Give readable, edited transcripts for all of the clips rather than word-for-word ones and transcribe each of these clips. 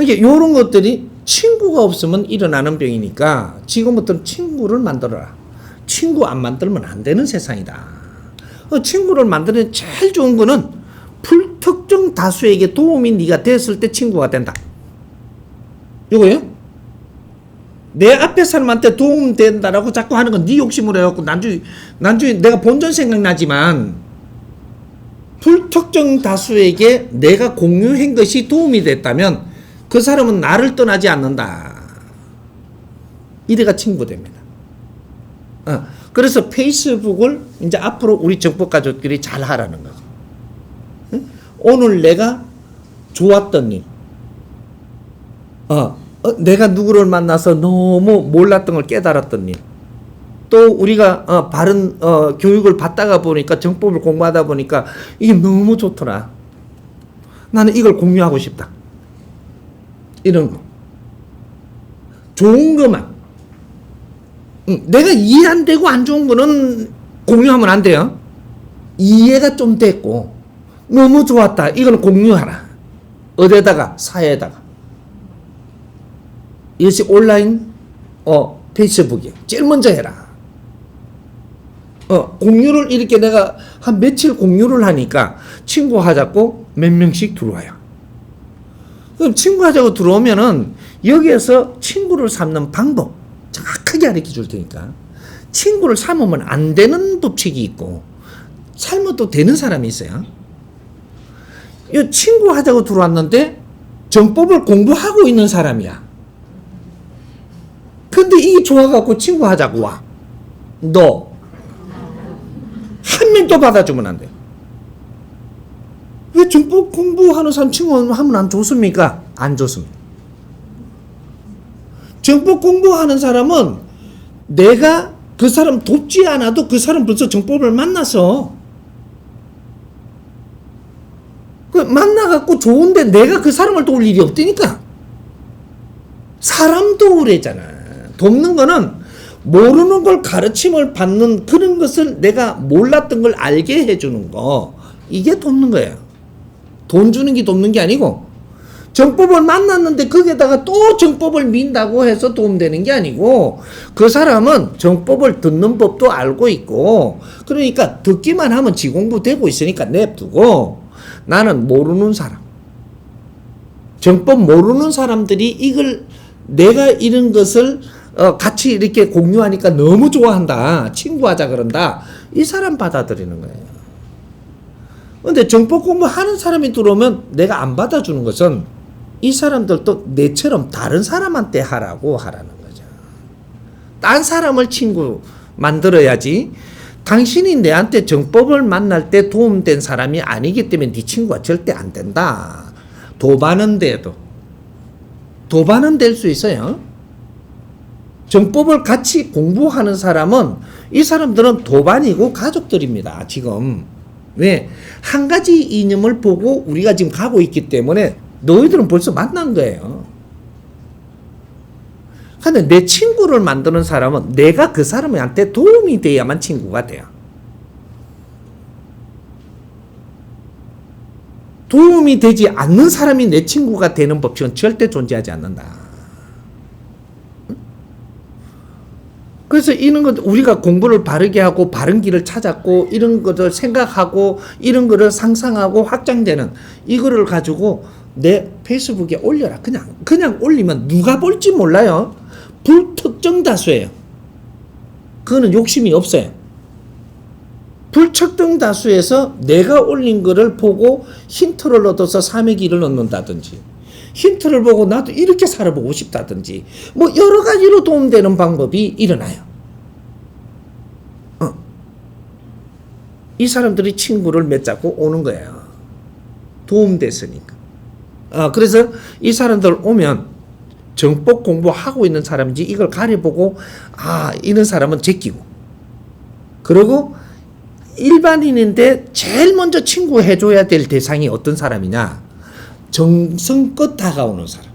이게 이런 것들이 친구가 없으면 일어나는 병이니까 지금부터는 친구를 만들어라. 친구 안 만들면 안 되는 세상이다. 친구를 만드는 제일 좋은 거는 불특정 다수에게 도움이 네가 됐을 때 친구가 된다. 이거요? 내 앞에 사람한테 도움된다라고 자꾸 하는 건 네 욕심으로 해갖고 나중에 내가 본전 생각나지만 불특정 다수에게 내가 공유한 것이 도움이 됐다면 그 사람은 나를 떠나지 않는다. 이래가 친구 됩니다. 그래서 페이스북을 이제 앞으로 우리 정법 가족들이 잘 하라는 거죠. 오늘 내가 좋았던 일, 내가 누구를 만나서 너무 몰랐던 걸 깨달았던 일, 또 우리가 바른 교육을 받다가 보니까 정법을 공부하다 보니까 이게 너무 좋더라. 나는 이걸 공유하고 싶다. 이런 거. 좋은 것만. 내가 이해 안 되고 안 좋은 거는 공유하면 안 돼요. 이해가 좀 됐고 너무 좋았다. 이건 공유하라. 어디다가? 사회에다가. 이것이 온라인 페이스북이에요. 제일 먼저 해라. 공유를 이렇게 내가 한 며칠 공유를 하니까 친구 하자고 몇 명씩 들어와요. 그럼 친구 하자고 들어오면은 여기에서 친구를 삼는 방법 정확하게 가르쳐 줄 테니까. 친구를 삼으면 안 되는 법칙이 있고 살면 또 되는 사람이 있어요. 이 친구 하자고 들어왔는데 정법을 공부하고 있는 사람이야. 근데 이게 좋아갖고 친구 하자고 와. 너 한 명도 받아주면 안 돼. 왜 정법 공부하는 사람 친구하면 안 좋습니까? 안 좋습니다. 정법 공부하는 사람은 내가 그 사람 돕지 않아도 그 사람 벌써 정법을 만나서 만나갖고 좋은데 내가 그 사람을 도울 일이 없다니까. 사람 도우래잖아. 돕는 거는 모르는 걸 가르침을 받는 그런 것을 내가 몰랐던 걸 알게 해주는 거. 이게 돕는 거예요. 돈 주는 게 돕는 게 아니고 정법을 만났는데 거기에다가 또 정법을 민다고 해서 도움되는 게 아니고 그 사람은 정법을 듣는 법도 알고 있고 그러니까 듣기만 하면 지공부 되고 있으니까 냅두고 나는 모르는 사람 정법 모르는 사람들이 이걸 내가 이런 것을 같이 이렇게 공유하니까 너무 좋아한다. 친구하자 그런다. 이 사람 받아들이는 거예요. 근데 정법 공부하는 사람이 들어오면 내가 안 받아주는 것은 이 사람들도 내처럼 다른 사람한테 하라는 거죠. 딴 사람을 친구 만들어야지. 당신이 내한테 정법을 만날 때 도움된 사람이 아니기 때문에 네 친구가 절대 안 된다. 도반은 돼도. 도반은 될 수 있어요. 정법을 같이 공부하는 사람은 이 사람들은 도반이고 가족들입니다. 지금. 왜? 한 가지 이념을 보고 우리가 지금 가고 있기 때문에 너희들은 벌써 만난 거예요. 근데 내 친구를 만드는 사람은 내가 그 사람한테 도움이 돼야만 친구가 돼요. 도움이 되지 않는 사람이 내 친구가 되는 법칙은 절대 존재하지 않는다. 그래서 이런 것 우리가 공부를 바르게 하고 바른 길을 찾았고 이런 것을 생각하고 이런 것을 상상하고 확장되는 이거를 가지고 내 페이스북에 올려라. 그냥 올리면 누가 볼지 몰라요. 불특정 다수예요. 그거는 욕심이 없어요. 불특정 다수에서 내가 올린 거를 보고 힌트를 얻어서 삶의 길을 얻는다든지 힌트를 보고 나도 이렇게 살아보고 싶다든지 뭐 여러 가지로 도움되는 방법이 일어나요. 이 사람들이 친구를 맺자고 오는 거예요. 도움됐으니까. 그래서 이 사람들 오면 정법 공부하고 있는 사람인지 이걸 가려보고 이런 사람은 제끼고 그리고 일반인인데 제일 먼저 친구 해줘야 될 대상이 어떤 사람이냐 정성껏 다가오는 사람.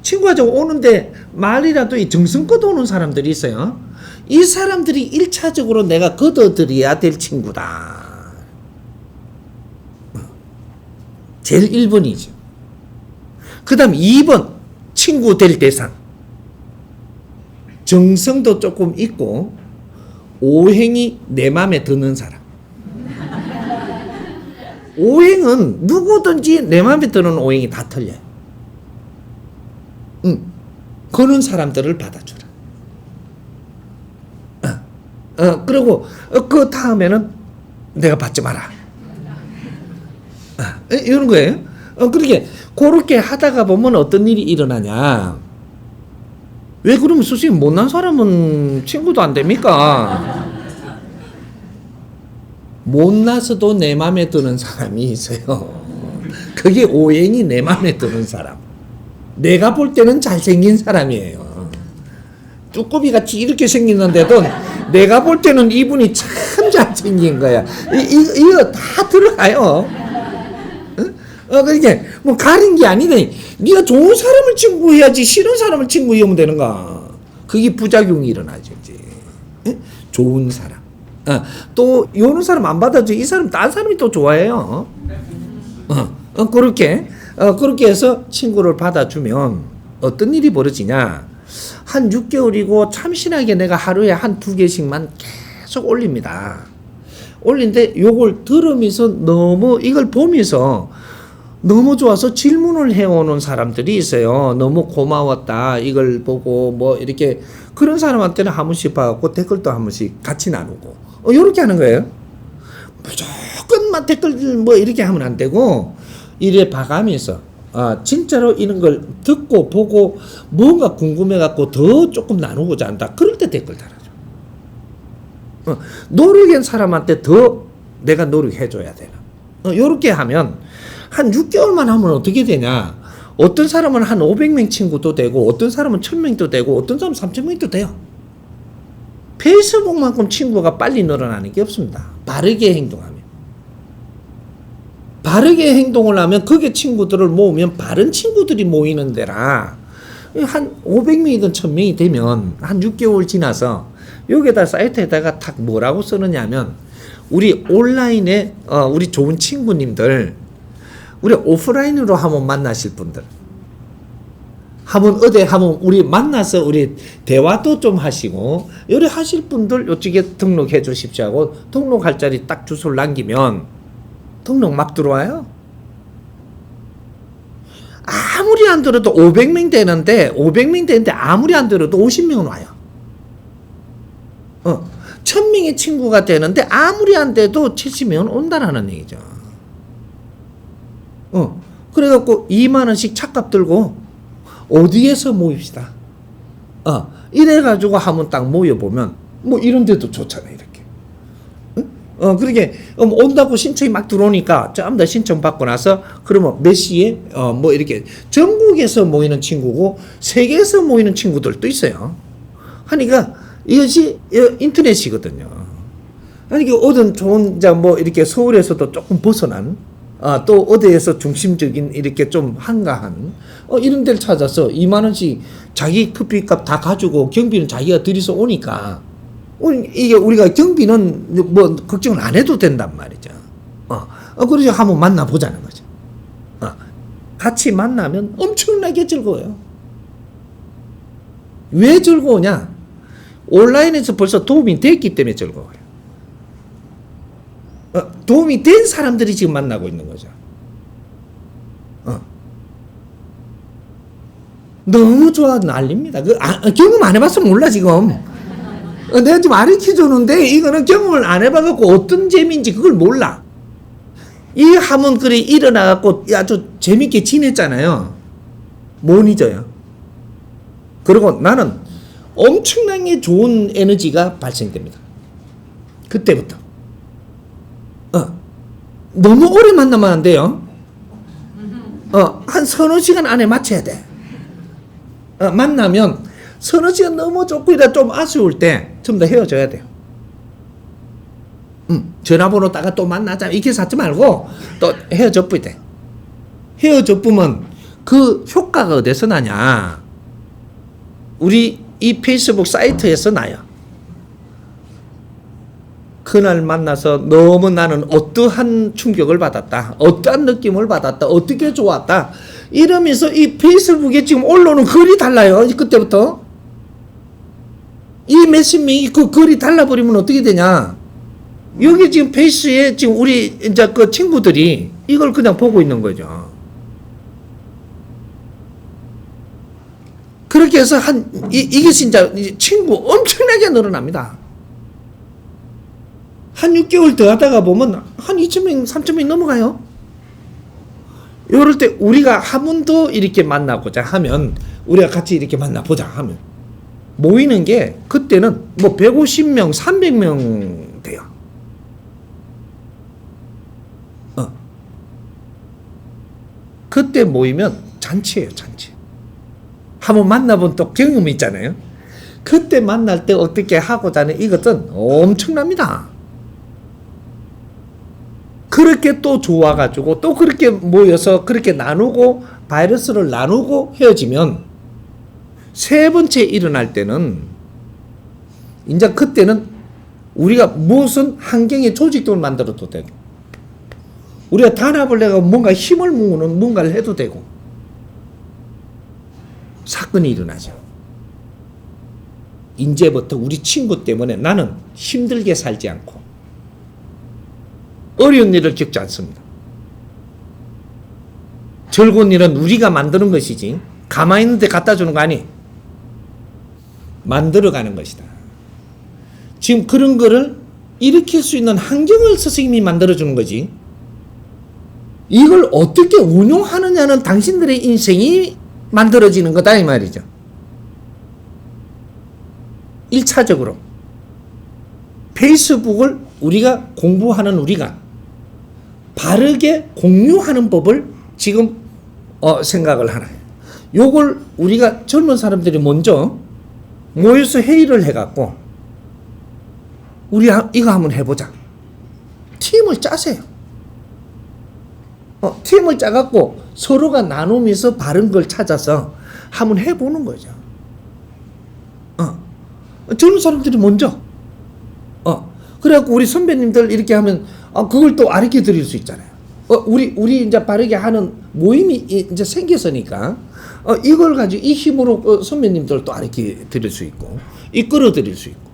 친구하자고 오는데 말이라도 이 정성껏 오는 사람들이 있어요. 이 사람들이 1차적으로 내가 걷어들여야 될 친구다. 제일 1번이죠. 그 다음 2번 친구 될 대상. 정성도 조금 있고 오행이 내 맘에 드는 사람. 오행은 누구든지 내 맘에 드는 오행이 다 틀려요. 그런 사람들을 받아주라. 그리고 그 다음에는 내가 받지 마라. 이런 거예요. 그렇게 그렇게 하다가 보면 어떤 일이 일어나냐. 왜 그러면 선생님 못난 사람은 친구도 안 됩니까? 못나서도 내 맘에 드는 사람이 있어요. 그게 오행이 내 맘에 드는 사람. 내가 볼 때는 잘생긴 사람이에요. 쭈꾸미 같이 이렇게 생겼는데도 내가 볼 때는 이분이 참 잘생긴 거야. 이거 다 들어가요. 그러니까 뭐 가린 게 아니네. 네가 좋은 사람을 친구해야지 싫은 사람을 친구하면 되는가. 그게 부작용이 일어나죠. 이제. 좋은 사람. 또 요런 사람 안 받아줘. 이 사람 딴 사람이 또 좋아해요. 그렇게 해서 친구를 받아주면 어떤 일이 벌어지냐. 한 6개월이고 참신하게 내가 하루에 한 2개씩만 계속 올립니다. 올린데 요걸 들으면서 너무 이걸 보면서 너무 좋아서 질문을 해오는 사람들이 있어요. 너무 고마웠다. 이걸 보고 뭐 이렇게 그런 사람한테는 한 번씩 봐갖고 댓글도 한 번씩 같이 나누고 요렇게 하는 거예요. 무조건만 댓글 뭐 이렇게 하면 안 되고 이래 봐가면서 진짜로 이런 걸 듣고 보고 뭔가 궁금해갖고 더 조금 나누고자 한다. 그럴 때 댓글 달아줘. 노력한 사람한테 더 내가 노력해줘야 되나. 요렇게 하면 한 6개월만 하면 어떻게 되냐. 어떤 사람은 한 500명 친구도 되고 어떤 사람은 1000명도 되고 어떤 사람은 3000명도 돼요. 페이스북만큼 친구가 빨리 늘어나는 게 없습니다. 바르게 행동하면. 바르게 행동을 하면 그게 친구들을 모으면 바른 친구들이 모이는 데라 한 500명이든 1000명이 되면 한 6개월 지나서 여기에다 사이트에다가 탁 뭐라고 쓰느냐면 우리 온라인에 우리 좋은 친구님들 우리 오프라인으로 한번 만나실 분들 한번 우리 만나서 우리 대화도 좀 하시고 요래 하실 분들 요쪽에 등록해 주십시오 하고 등록할 자리 딱 주소를 남기면 등록 막 들어와요. 아무리 안 들어도 500명 되는데 아무리 안 들어도 50명은 와요. 1000명의 친구가 되는데 아무리 안 돼도 70명은 온다라는 얘기죠. 그래갖고 2만 원씩 차값 들고 어디에서 모입시다. 이래가지고 한번 딱 모여보면 뭐 이런 데도 좋잖아요. 이렇게. 그렇게 온다고 신청이 막 들어오니까 전부 다 신청 받고 나서 그러면 몇 시에 뭐 이렇게 전국에서 모이는 친구고 세계에서 모이는 친구들도 있어요. 하니까 이것이 인터넷이거든요. 그러니까 어떤 좋은 뭐 이렇게 서울에서도 조금 벗어난 또 어디에서 중심적인 이렇게 좀 한가한 이런 데를 찾아서 2만 원씩 자기 커피값 다 가지고 경비는 자기가 들여서 오니까 이게 우리가 경비는 뭐 걱정을 안 해도 된단 말이죠. 그래서 한번 만나보자는 거죠. 같이 만나면 엄청나게 즐거워요. 왜 즐거우냐? 온라인에서 벌써 도움이 됐기 때문에 즐거워요. 도움이 된 사람들이 지금 만나고 있는 거죠. 너무 좋아 난립니다. 경험 안 해봤으면 몰라 지금. 내가 지금 가르쳐주는데 이거는 경험을 안 해봐갖고 어떤 재미인지 그걸 몰라. 이 하면 그래 일어나갖고 아주 재밌게 지냈잖아요. 못 잊어요. 그리고 나는 엄청나게 좋은 에너지가 발생됩니다. 그때부터. 너무 오래 만나면 안 돼요. 한 서너 시간 안에 맞춰야 돼. 만나면 서너 시간 너무 좋고 이다 좀 아쉬울 때 전부 다 헤어져야 돼요. 전화번호 따가 또 만나자 이렇게 하지 말고 또 헤어져 뿌이 돼. 헤어져 뿌면 그 효과가 어디서 나냐? 우리 이 페이스북 사이트에서 나요. 그날 만나서 너무 나는 어떠한 충격을 받았다. 어떠한 느낌을 받았다. 어떻게 좋았다. 이러면서 이 페이스북에 지금 올라오는 글이 달라요. 그때부터. 이 몇십 명이 그 글이 달라버리면 어떻게 되냐. 여기 지금 페이스에 지금 우리 이제 그 친구들이 이걸 그냥 보고 있는 거죠. 그렇게 해서 이게 진짜 친구 엄청나게 늘어납니다. 한 6개월 더 하다가 보면 한 2,000명, 3,000명 넘어가요. 이럴 때 우리가 한 번 더 이렇게 만나보자 하면, 우리가 같이 이렇게 만나보자 하면, 모이는 게 그때는 뭐 150명, 300명 돼요. 그때 모이면 잔치예요, 잔치. 한번 만나본 또 경험이 있잖아요. 그때 만날 때 어떻게 하고자 하는 이것은 엄청납니다. 그렇게 또 좋아가지고 또 그렇게 모여서 그렇게 나누고 바이러스를 나누고 헤어지면 세 번째 일어날 때는 이제 그때는 우리가 무슨 환경의 조직들을 만들어도 되고 우리가 단합을 내가 뭔가 힘을 모으는 뭔가를 해도 되고 사건이 일어나죠. 이제부터 우리 친구 때문에 나는 힘들게 살지 않고 어려운 일을 겪지 않습니다. 즐거운 일은 우리가 만드는 것이지 가만히 있는데 갖다 주는 거 아니. 만들어가는 것이다. 지금 그런 거를 일으킬 수 있는 환경을 스승님이 만들어주는 거지. 이걸 어떻게 운용하느냐는 당신들의 인생이 만들어지는 거다 이 말이죠. 1차적으로 페이스북을 우리가 공부하는 우리가 바르게 공유하는 법을 지금 생각을 하나요. 요걸 우리가 젊은 사람들이 먼저 모여서 회의를 해갖고 우리 이거 한번 해보자. 팀을 짜세요. 팀을 짜갖고 서로가 나누면서 바른 걸 찾아서 한번 해보는 거죠. 젊은 사람들이 먼저. 그래갖고 우리 선배님들 이렇게 하면 그걸 또 가르쳐 드릴 수 있잖아요. 우리 이제 바르게 하는 모임이 이제 생겼으니까 이걸 가지고 이 힘으로 선배님들 또 가르쳐 드릴 수 있고 이끌어 드릴 수 있고